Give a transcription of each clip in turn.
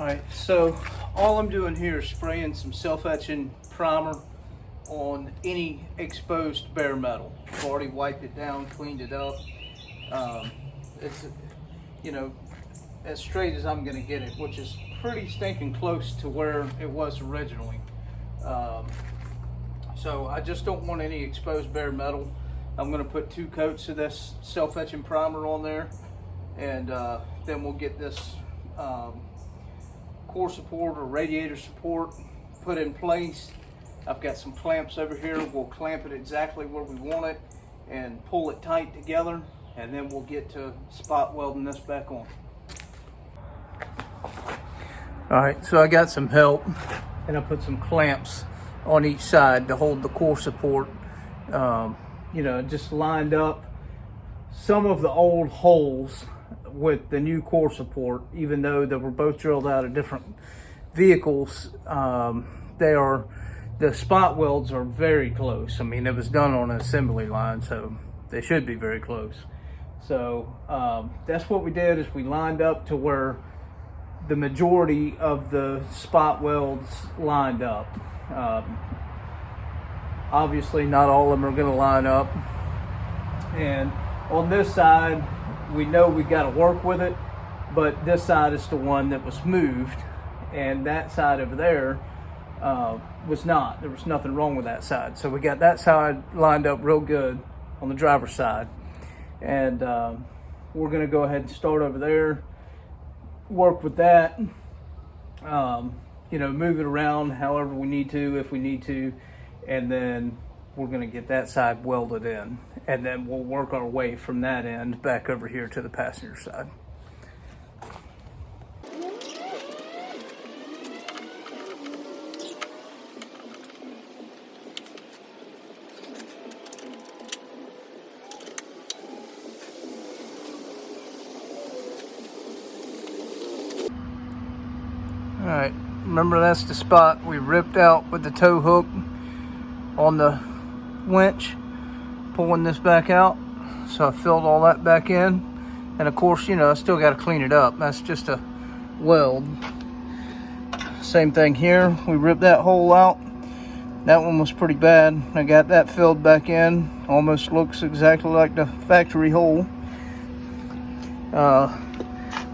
Alright, so all I'm doing here is spraying some self-etching primer on any exposed bare metal. I've already wiped it down, cleaned it up. It's, you know, as straight as I'm going to get it, which is pretty stinking close to where it was originally. So I just don't want any exposed bare metal. I'm going to put 2 coats of this self-etching primer on there, and then we'll get this core support or radiator support put in place. I've got some clamps over here. We'll clamp it exactly where we want it and pull it tight together, and then we'll get to spot welding this back on. Alright, so I got some help, and I put some clamps on each side to hold the core support. You know, just lined up some of the old holes with the new core support. Even though they were both drilled out of different vehicles, the spot welds are very close. I mean, it was done on an assembly line, so they should be very close. So that's what we did, is we lined up to where the majority of the spot welds lined up. Obviously not all of them are going to line up, and on this side we know we got to work with it, but this side is the one that was moved, and that side over there was not. There was nothing wrong with that side, so we got that side lined up real good on the driver's side, and we're going to go ahead and start over there, work with that, you know, move it around however we need to, if we need to, and then we're going to get that side welded in, and then we'll work our way from that end back over here to the passenger side. Alright, remember that's the spot we ripped out with the tow hook on the winch, pulling this back out. So I filled all that back in, and of course, you know, I still got to clean it up. That's just a weld. Same thing here, we ripped that hole out. That one was pretty bad. I got that filled back in. Almost looks exactly like the factory hole.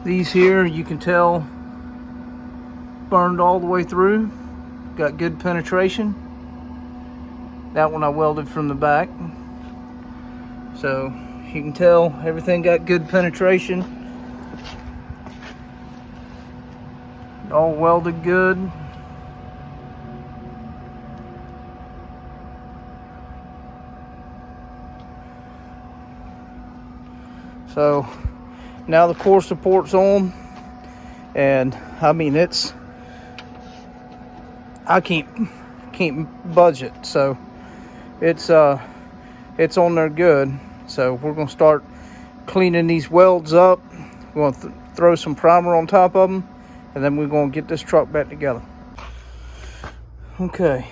These here, you can tell, burned all the way through. Got good penetration. That one I welded from the back, so you can tell everything got good penetration. All welded good. So now the core support's on, and I mean, I can't budge it, so it's on there good. So we're going to start cleaning these welds up. We're going to throw some primer on top of them, and then we're going to get this truck back together. Okay,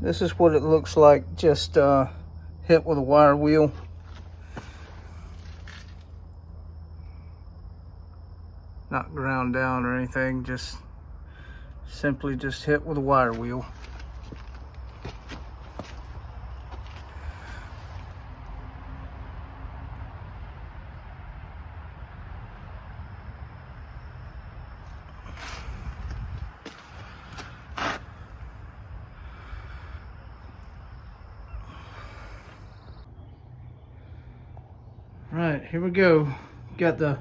this is what it looks like, just hit with a wire wheel. Not ground down or anything, just simply just hit with a wire wheel. Right, here we go. Got the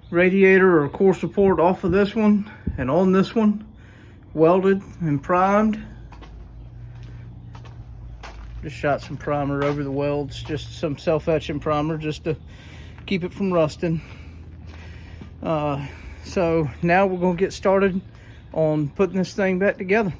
radiator or core support off of this one and on this one, welded and primed. Just shot some primer over the welds, just some self-etching primer just to keep it from rusting. So now we're going to get started on putting this thing back together.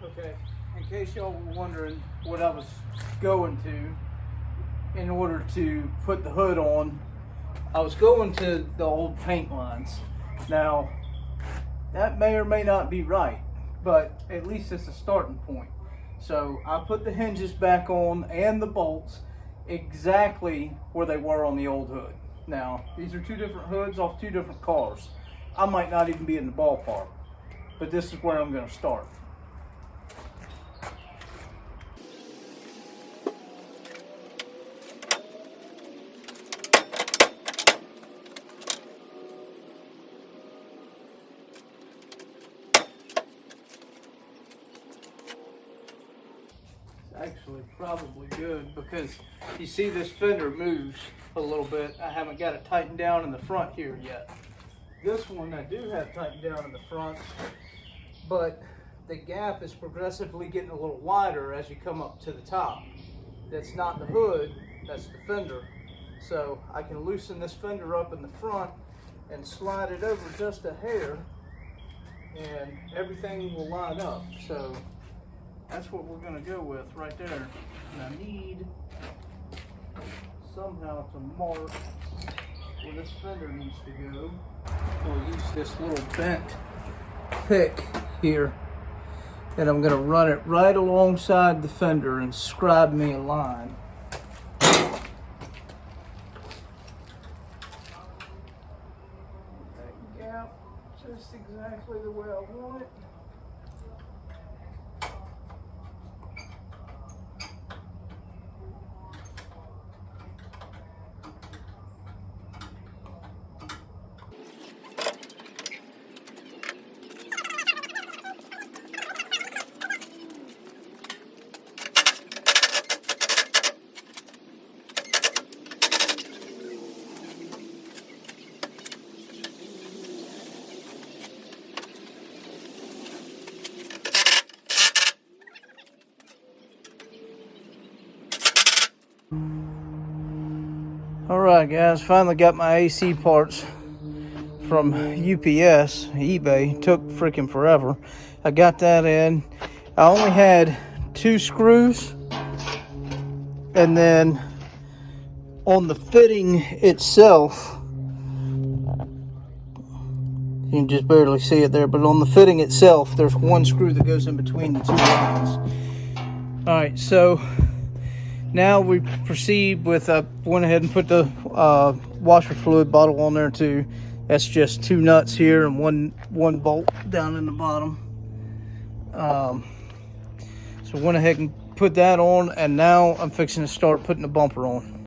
Okay, in case y'all were wondering what I was going to in order to put the hood on, I was going to the old paint lines. Now, that may or may not be right, but at least it's a starting point. So I put the hinges back on and the bolts exactly where they were on the old hood. Now, these are two different hoods off two different cars. I might not even be in the ballpark, but this is where I'm going to start. Actually probably good, because you see this fender moves a little bit. I haven't got it tightened down in the front here yet. This one I do have tightened down in the front, but the gap is progressively getting a little wider as you come up to the top. That's not the hood, that's the fender. So I can loosen this fender up in the front and slide it over just a hair, and everything will line up. So that's what we're going to go with right there. And I need somehow to mark where this fender needs to go. We'll use this little bent pick here, and I'm going to run it right alongside the fender and scribe me a line. That gap just exactly the way I want it. Alright guys, finally got my AC parts from UPS, eBay. Took freaking forever. I got that in. I only had 2 screws, and then on the fitting itself, you can just barely see it there, but on the fitting itself there's 1 screw that goes in between the 2 lines. Alright, so now we proceed with, went ahead and put the washer fluid bottle on there too. That's just 2 nuts here and one bolt down in the bottom. So went ahead and put that on, and now I'm fixing to start putting the bumper on.